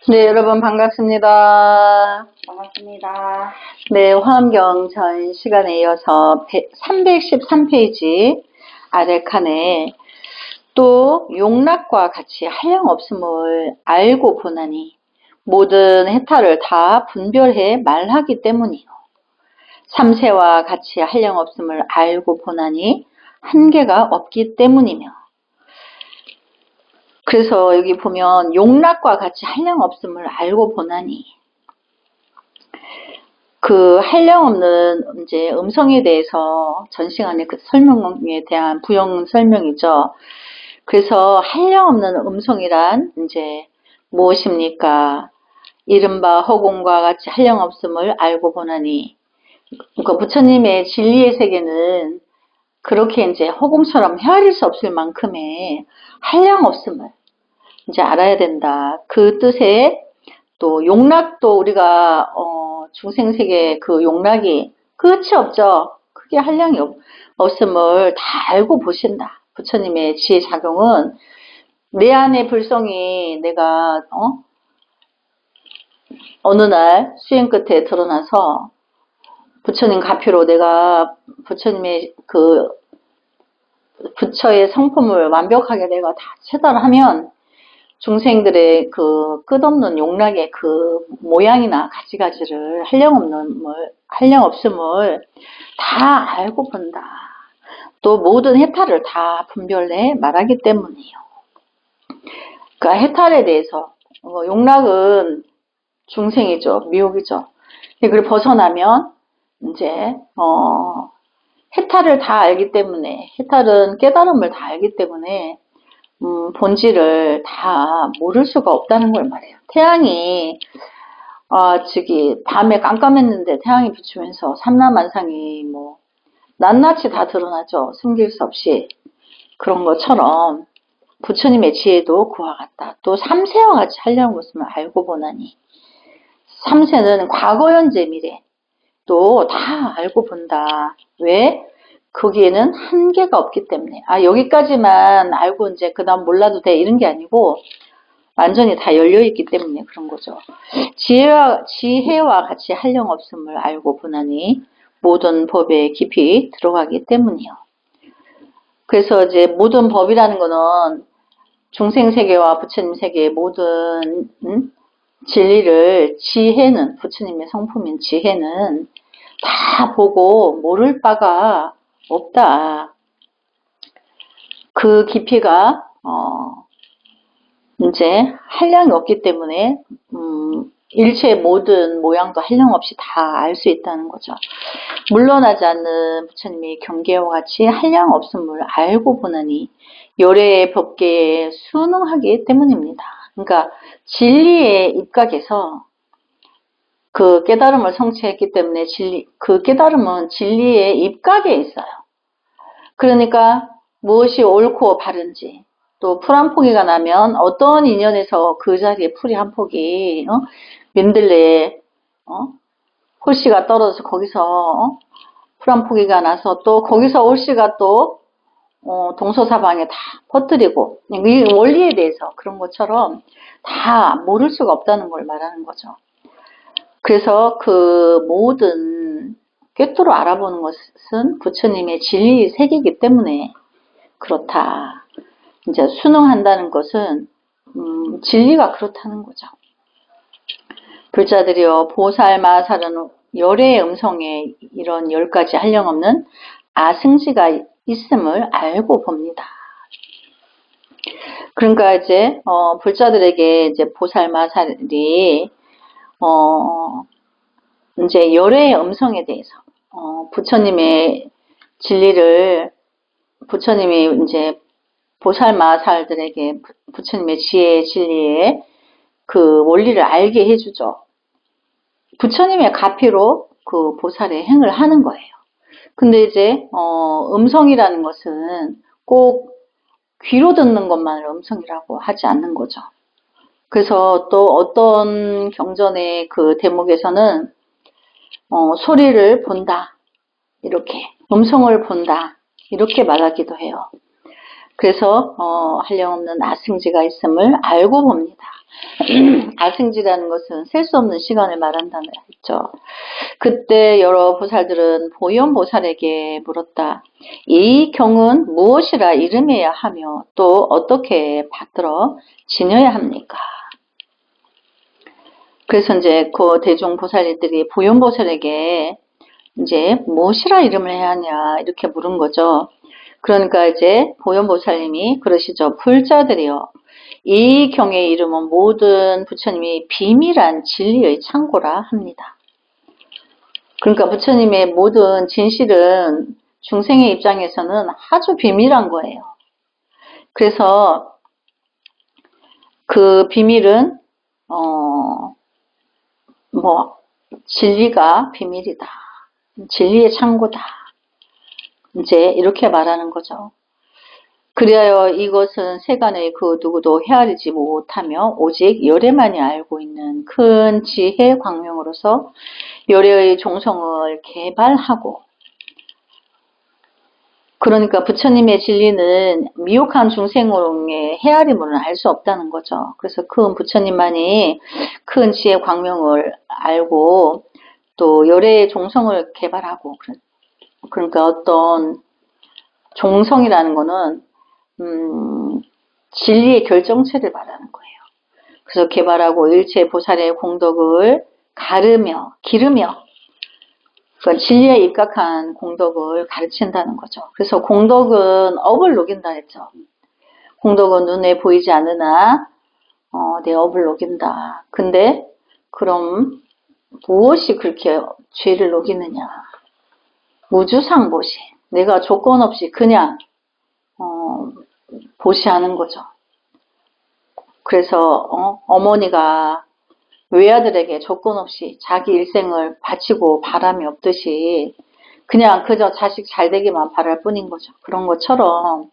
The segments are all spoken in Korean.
네, 여러분 반갑습니다. 반갑습니다. 네, 화엄경 전 시간에 이어서 313페이지 아래 칸에 또 용락과 같이 한량없음을 알고 보나니 모든 해탈을 다 분별해 말하기 때문이요. 삼세와 같이 한량없음을 알고 보나니 한계가 없기 때문이며. 그래서 여기 보면 용락과 같이 한량없음을 알고 보나니 그 한량없는 이제 음성에 대해서 전 시간에 그 설명에 대한 부연 설명이죠. 그래서 한량없는 음성이란 이제 무엇입니까? 이른바 허공과 같이 한량없음을 알고 보나니, 그러니까 부처님의 진리의 세계는 그렇게 이제 허공처럼 헤아릴 수 없을 만큼의 한량없음을 이제 알아야 된다. 그 뜻에 또 용락도 우리가 중생세계 그 용락이 끝이 없죠. 크게 한량이 없음을 다 알고 보신다. 부처님의 지혜 작용은 내 안의 불성이 내가 어느 날 수행 끝에 드러나서 부처님 가피로 내가 부처님의 그 부처의 성품을 완벽하게 내가 다 체달하면 중생들의 그 끝없는 용락의 그 모양이나 가지가지를 한량없음을 다 알고 본다. 또 모든 해탈을 다 분별해 말하기 때문이에요. 그 해탈에 대해서 용락은 중생이죠, 미혹이죠. 그걸 벗어나면 이제 해탈을 다 알기 때문에, 해탈은 깨달음을 다 알기 때문에 본질을 다 모를 수가 없다는 걸 말해요. 태양이 밤에 깜깜했는데 태양이 비추면서 삼라만상이 뭐 낱낱이 다 드러나죠. 숨길 수 없이. 그런 것처럼 부처님의 지혜도 그와 같다. 또 삼세와 같이 하려는 것을 알고 보나니, 삼세는 과거, 현재, 미래 또 다 알고 본다. 왜? 거기에는 한계가 없기 때문에. 여기까지만 알고 이제 그 다음 몰라도 돼 이런 게 아니고 완전히 다 열려있기 때문에 그런 거죠. 지혜와 같이 한량없음을 알고 보나니 모든 법에 깊이 들어가기 때문이요. 그래서 이제 모든 법이라는 거는 중생세계와 부처님 세계의 모든 진리를, 지혜는, 부처님의 성품인 지혜는 다 보고 모를 바가 없다. 그 깊이가 이제 한량이 없기 때문에 일체의 모든 모양도 한량 없이 다 알 수 있다는 거죠. 물러나지 않는 부처님의 경계와 같이 한량 없음을 알고 보나니 요래의 법계에 순응하기 때문입니다. 그러니까 진리의 입각에서 그 깨달음을 성취했기 때문에 그 깨달음은 진리의 입각에 있어요. 그러니까 무엇이 옳고 바른지, 또 풀 한 포기가 나면 어떤 인연에서 그 자리에 풀이 한 포기, 민들레에 홀씨가 떨어져서 거기서 풀 한 포기가 나서 또 거기서 홀씨가 또 동서사방에 다 퍼뜨리고, 이 원리에 대해서 그런 것처럼 다 모를 수가 없다는 걸 말하는 거죠. 그래서 그 모든 꿰뚫어 알아보는 것은 부처님의 진리 세계이기 때문에 그렇다. 이제 순응한다는 것은 진리가 그렇다는 거죠. 불자들이여 보살마살은 열의 음성에 이런 10가지 한량없는 아승지가 있음을 알고 봅니다. 그러니까 이제 불자들에게 이제 보살마살이 이제 열의 음성에 대해서 부처님의 진리를, 부처님이 이제 보살마살들에게 부처님의 지혜 진리의 그 원리를 알게 해주죠. 부처님의 가피로 그 보살의 행을 하는 거예요. 근데 이제 음성이라는 것은 꼭 귀로 듣는 것만을 음성이라고 하지 않는 거죠. 그래서 또 어떤 경전의 그 대목에서는 소리를 본다, 이렇게 음성을 본다 이렇게 말하기도 해요. 그래서 한량없는 아승지가 있음을 알고 봅니다. 아승지라는 것은 셀 수 없는 시간을 말한다는 했죠. 그때 여러 보살들은 보현보살에게 물었다. 이 경은 무엇이라 이름해야 하며 또 어떻게 받들어 지녀야 합니까? 그래서 이제 그 대중보살들이 보현보살에게 이제 무엇이라 이름을 해야 하냐 이렇게 물은 거죠. 그러니까 이제 보현보살님이 그러시죠. 불자들이여, 이 경의 이름은 모든 부처님이 비밀한 진리의 창고라 합니다. 그러니까 부처님의 모든 진실은 중생의 입장에서는 아주 비밀한 거예요. 그래서 그 비밀은 진리가 비밀이다. 진리의 창고다. 이제 이렇게 말하는 거죠. 그리하여 이것은 세간의 그 누구도 헤아리지 못하며 오직 열애만이 알고 있는 큰 지혜 광명으로서 열애의 종성을 개발하고, 그러니까 부처님의 진리는 미혹한 중생의 헤아림으로는 알 수 없다는 거죠. 그래서 큰 부처님만이 큰 지혜 광명을 알고 또 열애의 종성을 개발하고, 그러니까 어떤 종성이라는 거는 진리의 결정체를 말하는 거예요. 그래서 개발하고 일체 보살의 공덕을 기르며 그러니까 진리에 입각한 공덕을 가르친다는 거죠. 그래서 공덕은 업을 녹인다 했죠. 공덕은 눈에 보이지 않으나 내 업을 녹인다. 근데 그럼 무엇이 그렇게 죄를 녹이느냐? 무주상보시. 내가 조건 없이 그냥 보시하는 거죠. 그래서 어머니가 외아들에게 조건 없이 자기 일생을 바치고 바람이 없듯이 그냥 그저 자식 잘 되기만 바랄 뿐인 거죠. 그런 것처럼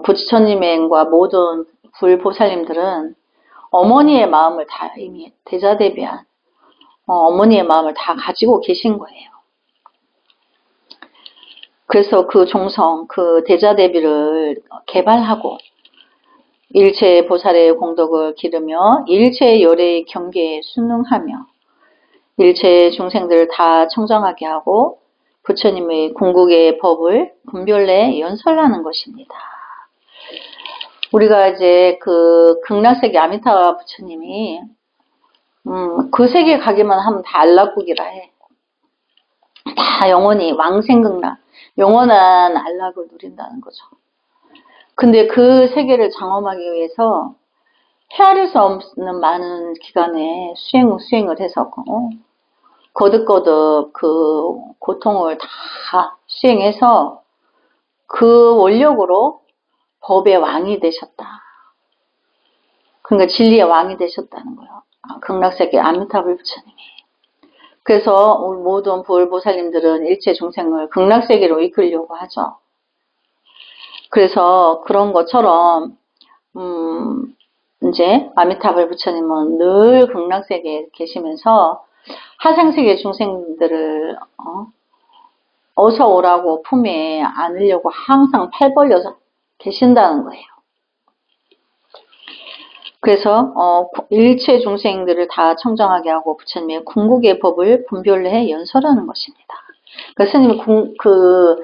부처님과 모든 불보살님들은 어머니의 마음을 다 이미 대자대비한 어머니의 마음을 다 가지고 계신 거예요. 그래서 그 종성, 그 대자대비를 개발하고 일체 보살의 공덕을 기르며 일체 열애의 경계에 순응하며 일체 중생들을 다 청정하게 하고 부처님의 궁극의 법을 분별내 연설하는 것입니다. 우리가 이제 그 극락세계 아미타바 부처님이 그 세계 가기만 하면 다 안락국이라 해. 다 영원히 왕생극락, 영원한 안락을 누린다는 거죠. 근데 그 세계를 장엄하기 위해서 헤아릴 수 없는 많은 기간에 수행을 해서 거듭거듭 그 고통을 다 수행해서 그 원력으로 법의 왕이 되셨다. 그러니까 진리의 왕이 되셨다는 거예요. 극락세계 아미타불 부처님이. 그래서 우리 모든 불보살님들은 일체 중생을 극락세계로 이끌려고 하죠. 그래서 그런 것처럼 이제 아미타불 부처님은 늘 극락세계에 계시면서 하생세계 중생들을 어서 오라고 품에 안으려고 항상 팔 벌려서 계신다는 거예요. 그래서 일체 중생들을 다 청정하게 하고 부처님의 궁극의 법을 분별해 연설하는 것입니다. 그러니까 스님이 그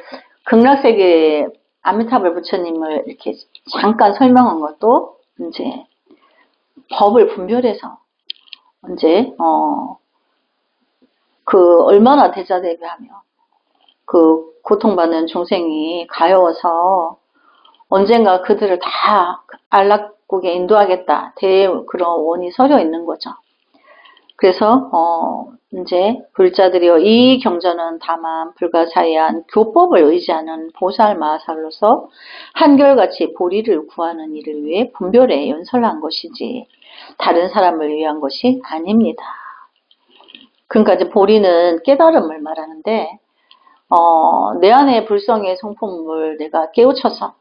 극락세계 아미타불 부처님을 이렇게 잠깐 설명한 것도 이제 법을 분별해서 이제 그 얼마나 대자대비하며 그 고통받는 중생이 가여워서 언젠가 그들을 다 안락국에 인도하겠다. 그런 원이 서려 있는 거죠. 그래서 이제 불자들이여, 이 경전은 다만 불가사의한 교법을 의지하는 보살 마살로서 한결같이 보리를 구하는 이를 위해 분별해 연설한 것이지 다른 사람을 위한 것이 아닙니다. 그러니까 이제 보리는 깨달음을 말하는데 내 안의 불성의 성품을 내가 깨우쳐서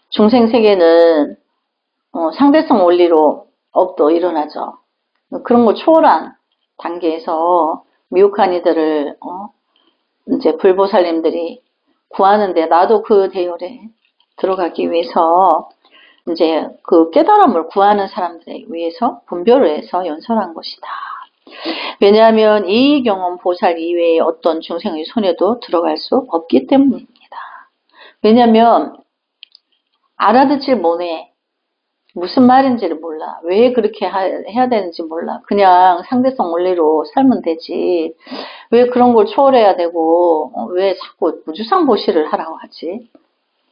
중생 세계는 상대성 원리로 업도 일어나죠. 그런 거 초월한 단계에서 미혹한 이들을 이제 불보살님들이 구하는데 나도 그 대열에 들어가기 위해서 이제 그 깨달음을 구하는 사람들에 위해서 분별을 해서 연설한 것이다. 왜냐하면 이 경험 보살 이외에 어떤 중생의 손에도 들어갈 수 없기 때문입니다. 왜냐하면 알아듣질 못해. 무슨 말인지를 몰라. 왜 그렇게 해야 되는지 몰라. 그냥 상대성 원리로 살면 되지. 왜 그런 걸 초월해야 되고 왜 자꾸 무주상보시를 하라고 하지?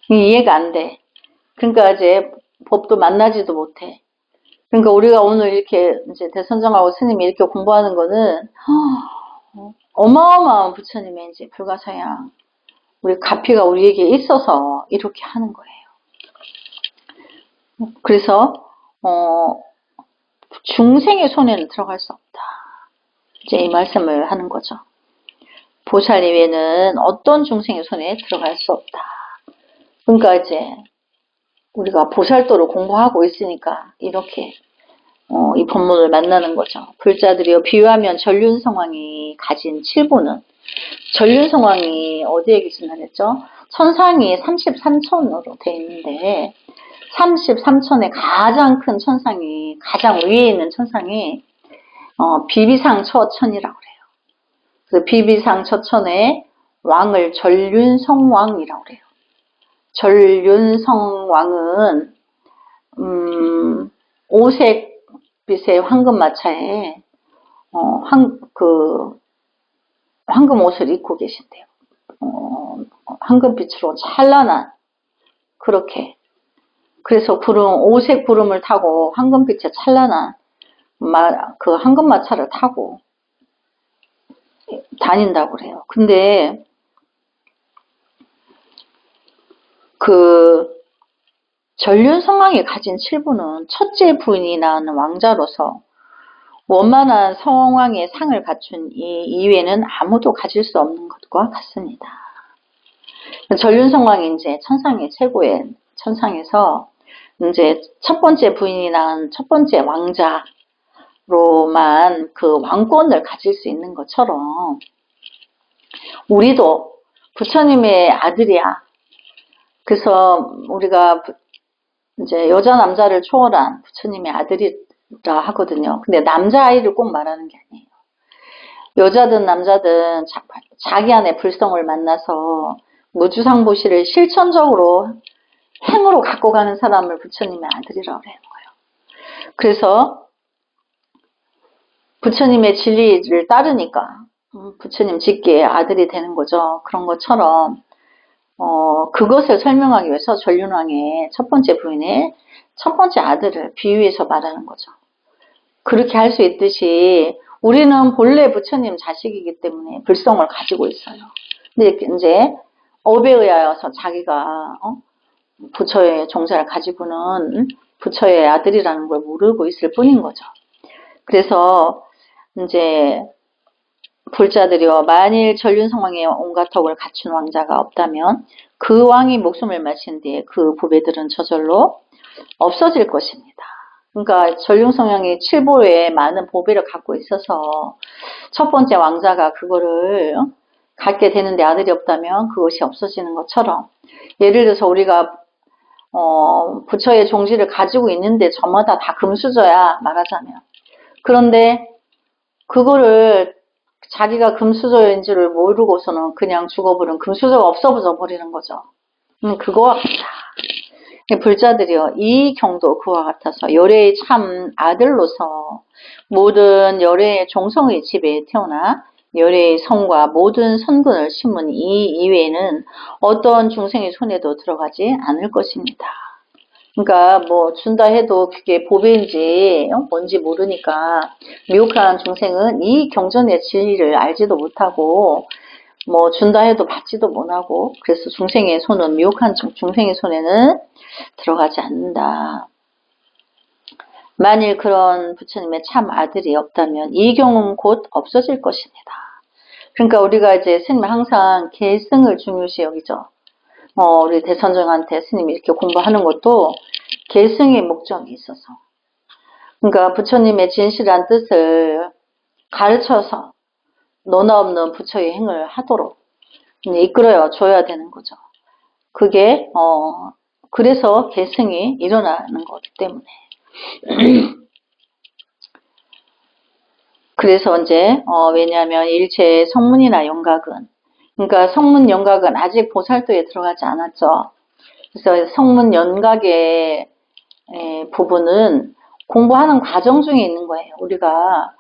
이해가 안 돼. 그러니까 이제 법도 만나지도 못해. 그러니까 우리가 오늘 이렇게 이제 대선정하고 스님이 이렇게 공부하는 거는 어마어마한 부처님의 이제 불가사양, 우리 가피가 우리에게 있어서 이렇게 하는 거예요. 그래서 중생의 손에는 들어갈 수 없다. 이제 이 말씀을 하는 거죠. 보살 이외에는 어떤 중생의 손에 들어갈 수 없다. 그러니까 이제 우리가 보살도를 공부하고 있으니까 이렇게 이 법문을 만나는 거죠. 불자들이여 비유하면 전륜성왕이 가진 칠보는, 전륜성왕이 어디에 계신다 그랬죠? 천상이 33천으로 되어 있는데 33천의 가장 큰 천상이, 가장 위에 있는 천상이 비비상처천이라고 그래요. 그래서 비비상처천의 왕을 전륜성왕이라고 그래요. 전륜성왕은 오색빛의 황금마차에 황금 옷을 입고 계신대요. 황금빛으로 찬란한 그렇게. 그래서 오색 구름을 타고 황금빛에 찬란한 그 황금마차를 타고 다닌다고 그래요. 근데 그 전륜성왕이 가진 칠부는 첫째 부인이 낳은 왕자로서 원만한 성왕의 상을 갖춘 이 이외에는 아무도 가질 수 없는 것과 같습니다. 전륜성왕이 이제 천상의 최고의 천상에서 이제 첫 번째 부인이 낳은 첫 번째 왕자로만 그 왕권을 가질 수 있는 것처럼 우리도 부처님의 아들이야. 그래서 우리가 이제 여자 남자를 초월한 부처님의 아들이라 하거든요. 근데 남자아이를 꼭 말하는 게 아니에요. 여자든 남자든 자기 안에 불성을 만나서 무주상보시를 실천적으로 행으로 갖고 가는 사람을 부처님의 아들이라고 하는 거예요. 그래서 부처님의 진리를 따르니까 부처님 직계의 아들이 되는 거죠. 그런 것처럼 그것을 설명하기 위해서 전륜왕의 첫 번째 부인의 첫 번째 아들을 비유해서 말하는 거죠. 그렇게 할 수 있듯이 우리는 본래 부처님 자식이기 때문에 불성을 가지고 있어요. 근데 이제 업에 의하여서 자기가 부처의 종자를 가지고는 부처의 아들이라는 걸 모르고 있을 뿐인 거죠. 그래서 이제 불자들이여 만일 전륜성왕의 온갖 덕을 갖춘 왕자가 없다면 그 왕이 목숨을 마친 뒤에 그 부배들은 저절로 없어질 것입니다. 그러니까 전륜성왕이 칠보에 많은 보배를 갖고 있어서 첫 번째 왕자가 그거를 갖게 되는데 아들이 없다면 그것이 없어지는 것처럼, 예를 들어서 우리가 부처의 종지를 가지고 있는데 저마다 다 금수저야 말하자면, 그런데 그거를 자기가 금수저인지를 모르고서는 그냥 죽어버린 금수저가 없어져 버리는 거죠. 그거와 같다. 불자들이여 이 경도 그와 같아서 열애의 참 아들로서 모든 열애의 종성의 집에 태어나 열애의 성과 모든 선근을 심은 이 이외에는 어떤 중생의 손에도 들어가지 않을 것입니다. 그러니까 뭐 준다 해도 그게 보배인지 뭔지 모르니까 미혹한 중생은 이 경전의 진리를 알지도 못하고 뭐 준다 해도 받지도 못하고, 그래서 중생의 손은, 미혹한 중생의 손에는 들어가지 않는다. 만일 그런 부처님의 참 아들이 없다면 이 경우는 곧 없어질 것입니다. 그러니까 우리가 이제 스님 항상 계승을 중요시 여기죠. 우리 대선정한테 스님이 이렇게 공부하는 것도 계승의 목적이 있어서, 그러니까 부처님의 진실한 뜻을 가르쳐서 너나 없는 부처의 행을 하도록 이끌어야 줘야 되는 거죠. 그게 그래서 계승이 일어나는 거기 때문에. 그래서 이제 왜냐하면 일체의 성문이나 영각은, 그러니까 성문 영각은 아직 보살도에 들어가지 않았죠. 그래서 성문 연각의 부분은 공부하는 과정 중에 있는 거예요. 우리가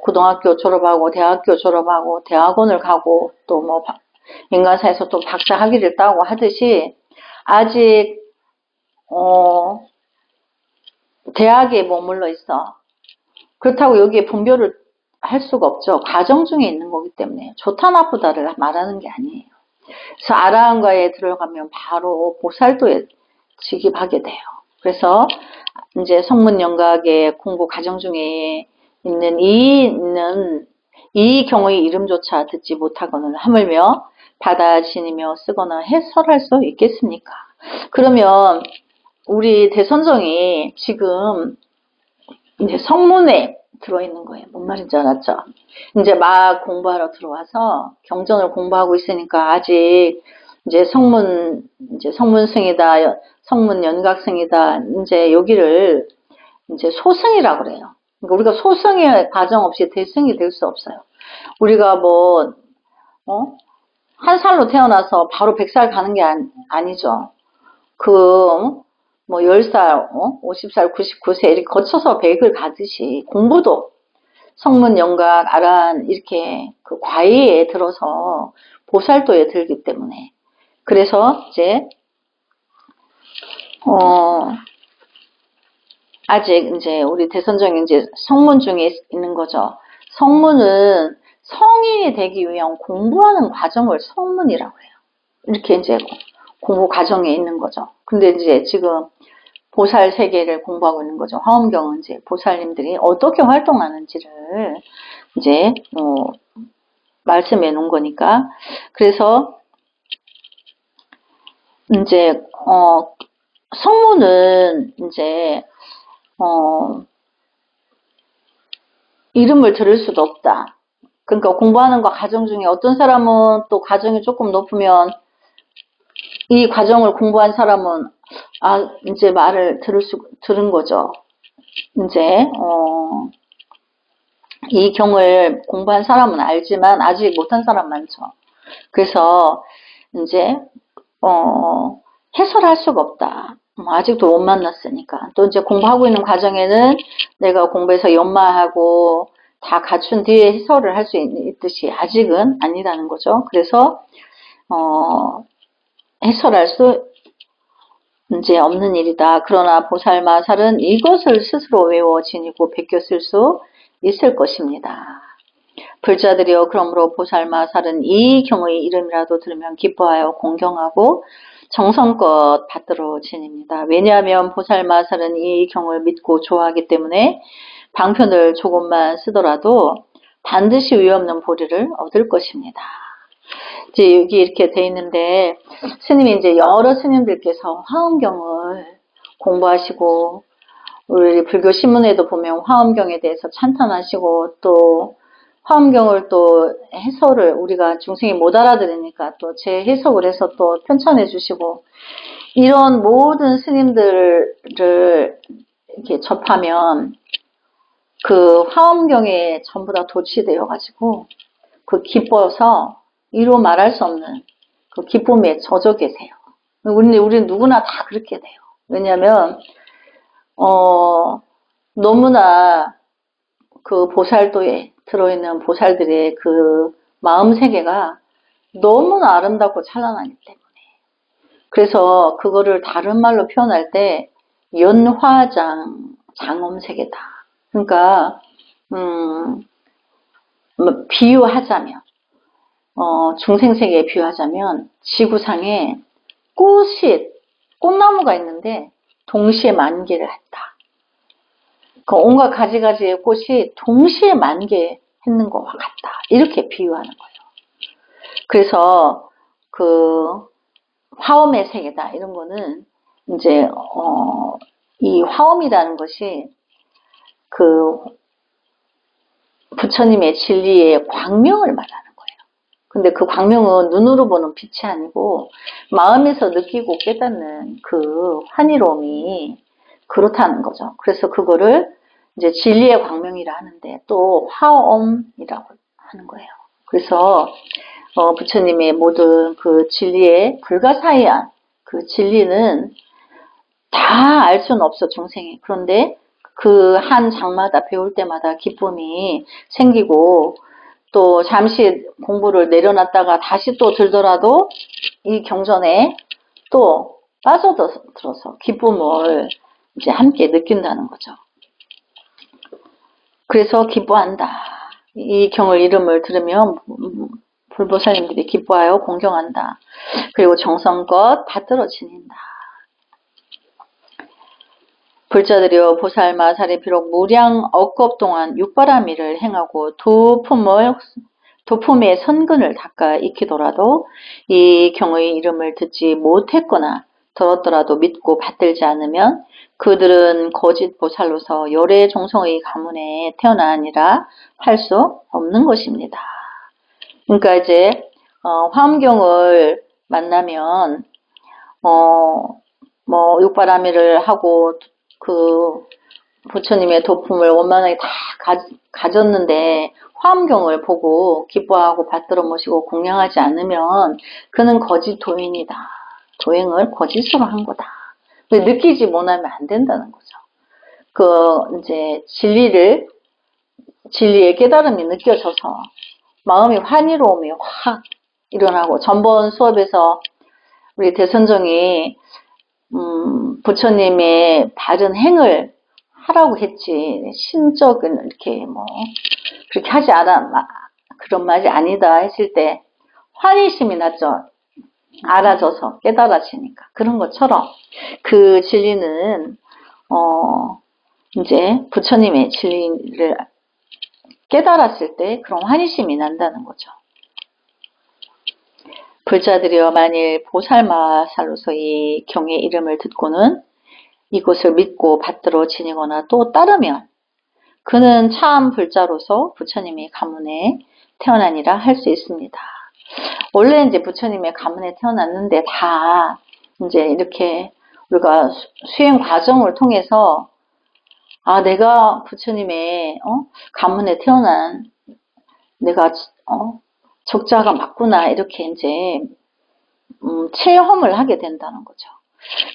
고등학교 졸업하고 대학교 졸업하고 대학원을 가고 또 뭐 인간사에서 또 박사 학위를 따고 하듯이 아직 대학에 머물러 있어. 그렇다고 여기에 분별을 할 수가 없죠. 과정 중에 있는 거기 때문에 좋다 나쁘다를 말하는 게 아니에요. 그래서 아라한가에 들어가면 바로 보살도에 직입하게 돼요. 그래서 이제 성문영각의 공부 과정 중에 있는 이 경우의 이름조차 듣지 못하거나 하물며 받아지니며 쓰거나 해설할 수 있겠습니까? 그러면 우리 대선정이 지금 이제 성문에 들어있는 거예요. 뭔 말인지 알았죠? 이제 막 공부하러 들어와서 경전을 공부하고 있으니까 아직 이제 성문승이다, 성문 연각승이다, 이제 여기를 이제 소승이라고 그래요. 그러니까 우리가 소승의 과정 없이 대승이 될 수 없어요. 우리가 한 살로 태어나서 바로 100살 가는 게 아니죠. 10살, 50살, 99세 이렇게 거쳐서 100을 가듯이 공부도 성문, 영각, 아란 이렇게 그 과외에 들어서 보살도에 들기 때문에 그래서 이제 아직 이제 우리 대선정이 이제 성문 중에 있는 거죠. 성문은 성인이 되기 위한 공부하는 과정을 성문이라고 해요. 이렇게 이제 공부 과정에 있는 거죠. 근데 이제 지금 보살 세계를 공부하고 있는 거죠. 화엄경은 이제 보살님들이 어떻게 활동하는지를 이제 말씀해 놓은 거니까. 그래서 이제 성문은 이제 이름을 들을 수도 없다. 그러니까 공부하는 거 과정 중에 어떤 사람은 또 과정이 조금 높으면 이 과정을 공부한 사람은 이제 말을 들은 거죠. 이제 이 경을 공부한 사람은 알지만 아직 못한 사람 많죠. 그래서 이제 해설할 수가 없다. 아직도 못 만났으니까. 또 이제 공부하고 있는 과정에는 내가 공부해서 연마하고 다 갖춘 뒤에 해설을 할 수 있듯이 아직은 아니라는 거죠. 그래서 해설할 수 이제 없는 일이다. 그러나 보살마살은 이것을 스스로 외워 지니고 베껴 쓸 수 있을 것입니다. 불자들이여 그러므로 보살마살은 이 경의 이름이라도 들으면 기뻐하여 공경하고 정성껏 받들어 지닙니다. 왜냐하면 보살마살은 이 경을 믿고 좋아하기 때문에 방편을 조금만 쓰더라도 반드시 위없는 보리를 얻을 것입니다. 이제 여기 이렇게 돼 있는데 스님이 이제 여러 스님들께서 화엄경을 공부하시고 우리 불교 신문에도 보면 화엄경에 대해서 찬탄하시고 또 화엄경을 또 해설을 우리가 중생이 못 알아들으니까 또 재해석을 해서 또 편찬해 주시고 이런 모든 스님들을 이렇게 접하면 그 화엄경에 전부 다 도취되어 가지고 그 기뻐서 이루 말할 수 없는 그 기쁨에 젖어 계세요. 우리는 누구나 다 그렇게 돼요. 왜냐하면 너무나 그 보살도에 들어있는 보살들의 그 마음 세계가 너무나 아름답고 찬란하기 때문에 그래서 그거를 다른 말로 표현할 때 장엄세계다. 그러니까 비유하자면 중생세계에 비유하자면 지구상에 꽃나무가 있는데 동시에 만개를 했다. 그 온갖 가지가지의 꽃이 동시에 만개했는 것과 같다. 이렇게 비유하는 거예요. 그래서 그 화엄의 세계다. 이런 거는 이제 이 화엄이라는 것이 그 부처님의 진리의 광명을 말하는 거예요. 근데 그 광명은 눈으로 보는 빛이 아니고 마음에서 느끼고 깨닫는 그 환희로움이 그렇다는 거죠. 그래서 그거를 이제 진리의 광명이라 하는데 또 화엄이라고 하는 거예요. 그래서 부처님의 모든 그 진리의 불가사의한 그 진리는 다 알 수는 없어, 중생이. 그런데 그 한 장마다 배울 때마다 기쁨이 생기고 또 잠시 공부를 내려놨다가 다시 또 들더라도 이 경전에 또 빠져들어서 기쁨을 이제 함께 느낀다는 거죠. 그래서 기뻐한다. 이 경을 이름을 들으면 불보살님들이 기뻐하여 공경한다. 그리고 정성껏 받들어 지닌다. 불자들이여 보살마살이 비록 무량 억겁 동안 육바라밀을 행하고 도품의 선근을 닦아 익히더라도 이 경의 이름을 듣지 못했거나 들었더라도 믿고 받들지 않으면 그들은 거짓 보살로서 열애 종성의 가문에 태어나니라 할 수 없는 것입니다. 그러니까 이제 화엄경을 만나면 뭐 육바라밀을 하고 그 부처님의 도품을 원만하게 다 가졌는데 화엄경을 보고 기뻐하고 받들어 모시고 공양하지 않으면 그는 거짓 도인이다. 도행을 거짓으로 한 거다. 느끼지 못하면 안 된다는 거죠. 그 이제 진리의 깨달음이 느껴져서 마음이 환희로움이 확 일어나고, 전번 수업에서 우리 대선정이 부처님의 바른 행을 하라고 했지, 신적은 이렇게 뭐 그렇게 하지 않아, 그런 말이 아니다 했을 때 환희심이 났죠. 알아져서 깨달아지니까. 그런 것처럼 그 진리는 이제 부처님의 진리를 깨달았을 때 그런 환희심이 난다는 거죠. 불자들이여 만일 보살마살로서 이 경의 이름을 듣고는 이곳을 믿고 받들어 지니거나 또 따르면 그는 참 불자로서 부처님의 가문에 태어나니라 할 수 있습니다. 원래 이제 부처님의 가문에 태어났는데 다 이제 이렇게 우리가 수행 과정을 통해서 내가 부처님의 가문에 태어난 내가 적자가 맞구나, 이렇게 이제 체험을 하게 된다는 거죠.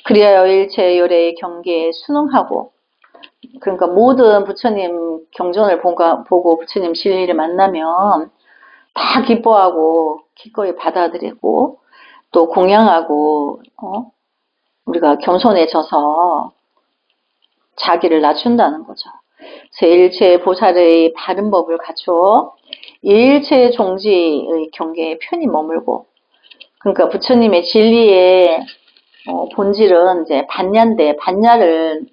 그리하여 일체 열애의 경계에 순응하고, 그러니까 모든 부처님 경전을 보고 부처님 진리를 만나면 다 기뻐하고 기꺼이 받아들이고 또 공양하고 우리가 겸손해져서 자기를 낮춘다는 거죠. 그래서 일체 보살의 바른 법을 갖추어 일체 종지의 경계에 편히 머물고, 그러니까 부처님의 진리의 본질은 이제 반야인데, 반야는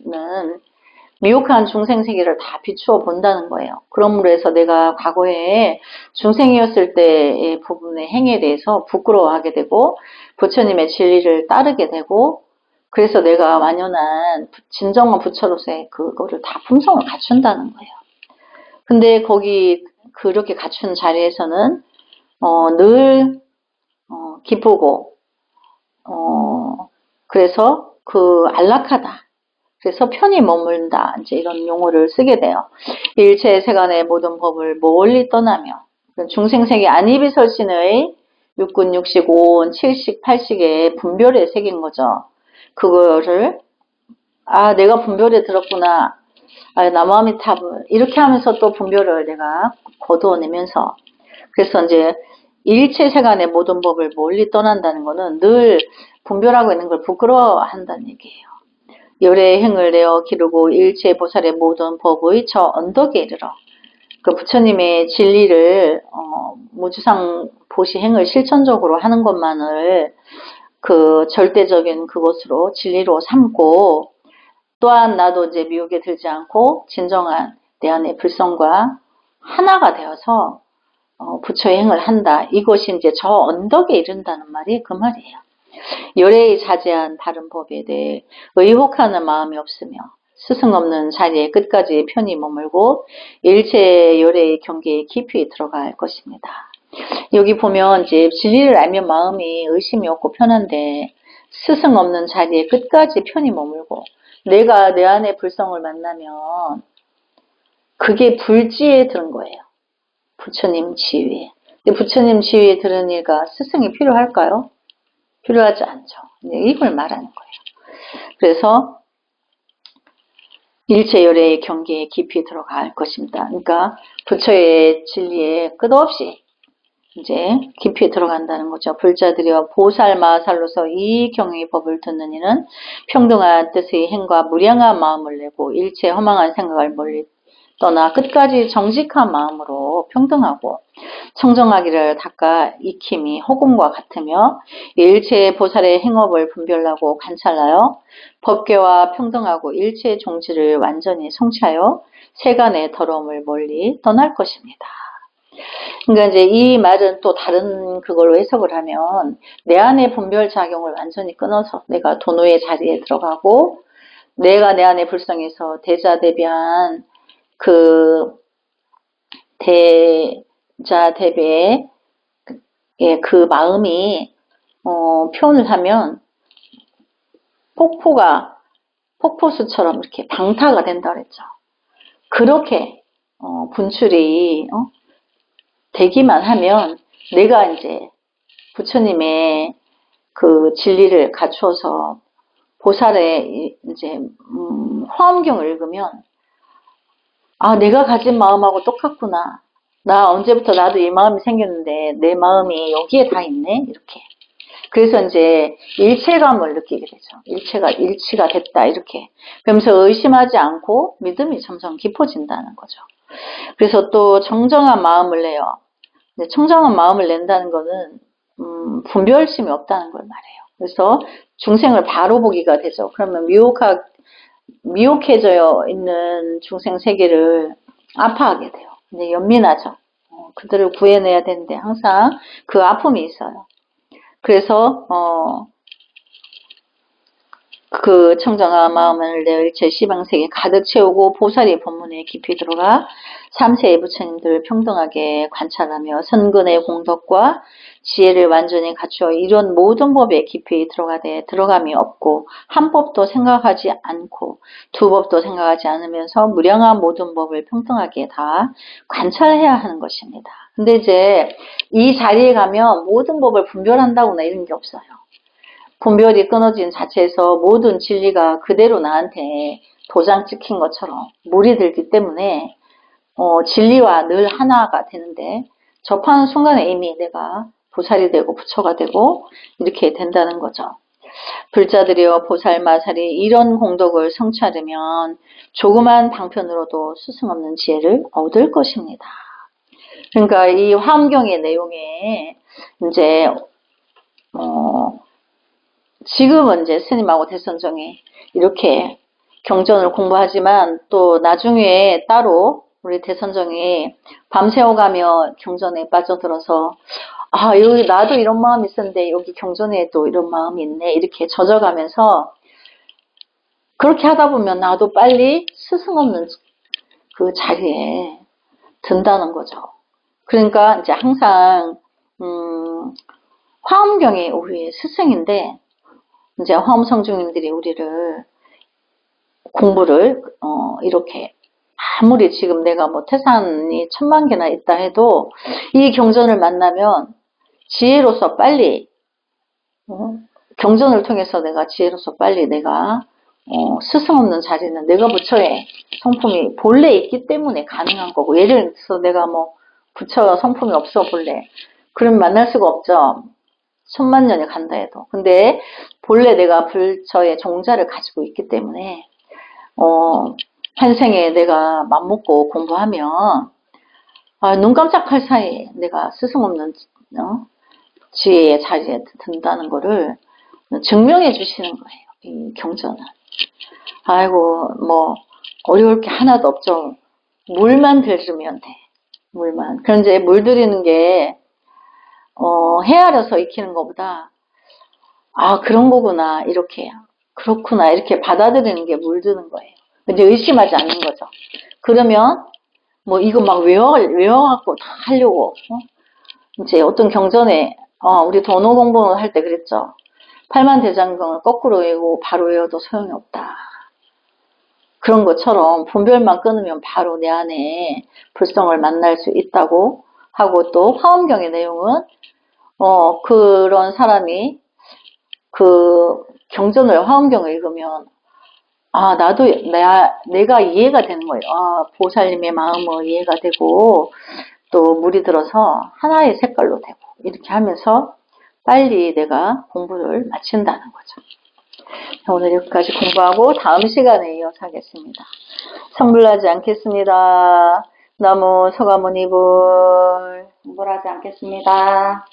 미혹한 중생 세계를 다 비추어 본다는 거예요. 그러므로 해서 내가 과거에 중생이었을 때의 부분의 행위에 대해서 부끄러워하게 되고 부처님의 진리를 따르게 되고, 그래서 내가 완연한 진정한 부처로서의 그거를 다 품성을 갖춘다는 거예요. 근데 거기 그렇게 갖춘 자리에서는 늘 기쁘고 그래서 안락하다. 그래서 편히 머문다. 이제 이런 용어를 쓰게 돼요. 일체 세간의 모든 법을 멀리 떠나며 중생세계 안이비설신의 육군, 육식, 오온, 칠식, 팔식의 분별에 새긴 거죠. 그거를 내가 분별에 들었구나. 나무아미타불 이렇게 하면서 또 분별을 내가 거두어내면서, 그래서 이제 일체 세간의 모든 법을 멀리 떠난다는 거는 늘 분별하고 있는 걸 부끄러워한다는 얘기예요. 열애의 행을 내어 기르고 일체 보살의 모든 법의 저 언덕에 이르러, 그 부처님의 진리를 무주상 보시 행을 실천적으로 하는 것만을 그 절대적인 그것으로 진리로 삼고, 또한 나도 이제 미혹에 들지 않고 진정한 내 안의 불성과 하나가 되어서 부처의 행을 한다. 이것이 이제 저 언덕에 이른다는 말이 그 말이에요. 열애의 자제한 다른 법에 대해 의혹하는 마음이 없으며 스승 없는 자리에 끝까지 편히 머물고 일체 열애의 경계에 깊이 들어갈 것입니다. 여기 보면 이제 진리를 알면 마음이 의심이 없고 편한데 스승 없는 자리에 끝까지 편히 머물고 내가 내 안의 불성을 만나면 그게 불지에 들은 거예요. 부처님 지위에. 근데 부처님 지위에 들은 이가 스승이 필요할까요? 필요하지 않죠. 이걸 말하는 거예요. 그래서 일체열의 경계에 깊이 들어갈 것입니다. 그러니까 부처의 진리에 끝없이 이제 깊이 들어간다는 거죠. 불자들이여 보살 마살로서 이 경의 법을 듣는 이는 평등한 뜻의 행과 무량한 마음을 내고 일체 허망한 생각을 멀리 떠나 끝까지 정직한 마음으로 평등하고 청정하기를 닦아 익힘이 호금과 같으며 일체의 보살의 행업을 분별하고 관찰하여 법계와 평등하고 일체의 종지를 완전히 성취하여 세간의 더러움을 멀리 떠날 것입니다. 그러니까 이제 이 말은 또 다른 그걸로 해석을 하면 내 안의 분별 작용을 완전히 끊어서 내가 도노의 자리에 들어가고 내가 내 안의 불성에서 대자대비한 그 대자대비의 그 마음이 표현을 하면 폭포수처럼 이렇게 방타가 된다 그랬죠. 그렇게 분출이 되기만 하면 내가 이제 부처님의 그 진리를 갖추어서 보살의 이제 화엄경을 읽으면 아 내가 가진 마음하고 똑같구나. 나 언제부터 나도 이 마음이 생겼는데 내 마음이 여기에 다 있네 이렇게. 그래서 이제 일체감을 느끼게 되죠. 일체가 일치가 됐다 이렇게. 그러면서 의심하지 않고 믿음이 점점 깊어진다는 거죠. 그래서 또 정정한 마음을 내요. 청정한 마음을 낸다는 거는 분별심이 없다는 걸 말해요. 그래서 중생을 바로 보기가 되죠. 그러면 미혹해져 있는 중생 세계를 아파하게 돼요. 근데 연민하죠. 그들을 구해내야 되는데 항상 그 아픔이 있어요. 그래서 그 청정한 마음을 내 일체 시방세계 가득 채우고 보살의 법문에 깊이 들어가 3세의 부처님들을 평등하게 관찰하며 선근의 공덕과 지혜를 완전히 갖추어 이런 모든 법에 깊이 들어감이 없고 한 법도 생각하지 않고 두 법도 생각하지 않으면서 무량한 모든 법을 평등하게 다 관찰해야 하는 것입니다. 근데 이제 이 자리에 가면 모든 법을 분별한다거나 이런 게 없어요. 분별이 끊어진 자체에서 모든 진리가 그대로 나한테 도장 찍힌 것처럼 물이 들기 때문에 진리와 늘 하나가 되는데 접하는 순간에 이미 내가 보살이 되고 부처가 되고 이렇게 된다는 거죠. 불자들이여 보살 마살이 이런 공덕을 성취하려면 조그만 방편으로도 스승 없는 지혜를 얻을 것입니다. 그러니까 이 화엄경의 내용에 이제 지금은 이제 스님하고 대선정이 이렇게 경전을 공부하지만 또 나중에 따로 우리 대선정이 밤새워가며 경전에 빠져들어서 아 여기 나도 이런 마음이 있었는데 여기 경전에도 이런 마음이 있네 이렇게 젖어가면서 그렇게 하다 보면 나도 빨리 스승 없는 그 자리에 든다는 거죠. 그러니까 이제 항상 화엄경이 우리의 스승인데 이제 화엄성중님들이 우리를 공부를 이렇게 아무리 지금 내가 뭐 태산이 1000만 개나 있다 해도 이 경전을 만나면 지혜로서 빨리 경전을 통해서 내가 지혜로서 빨리 내가 스승 없는 자리는 내가 부처의 성품이 본래 있기 때문에 가능한 거고 예를 들어서 내가 뭐 부처 성품이 없어 본래 그럼 만날 수가 없죠. 1000만 년이 간다 해도. 근데 본래 내가 불처의 종자를 가지고 있기 때문에 한 생에 내가 맘먹고 공부하면 눈 깜짝할 사이에 내가 스승 없는 지혜의 자리에 든다는 거를 증명해 주시는 거예요. 이 경전은. 아이고 뭐 어려울 게 하나도 없죠. 물만 들으면 돼. 물만. 그런데 물 들이는 게 헤아려서 익히는 것보다 아 그런 거구나 이렇게 그렇구나 이렇게 받아들이는 게 물드는 거예요. 근데 의심하지 않는 거죠. 그러면 뭐 이거 막 외워갖고 다 하려고 이제 어떤 경전에, 우리 도노 공부할 때 그랬죠. 팔만대장경을 거꾸로 외우고 바로 외워도 소용이 없다. 그런 것처럼 분별만 끊으면 바로 내 안에 불성을 만날 수 있다고 하고, 또 화엄경의 내용은 그런 사람이 그 경전을, 화엄경을 읽으면 나도 내가 이해가 되는 거예요. 보살님의 마음을 이해가 되고 또 물이 들어서 하나의 색깔로 되고, 이렇게 하면서 빨리 내가 공부를 마친다는 거죠. 오늘 여기까지 공부하고 다음 시간에 이어서 하겠습니다. 성불하지 않겠습니다. 너무 소가모니불 성불하지 않겠습니다.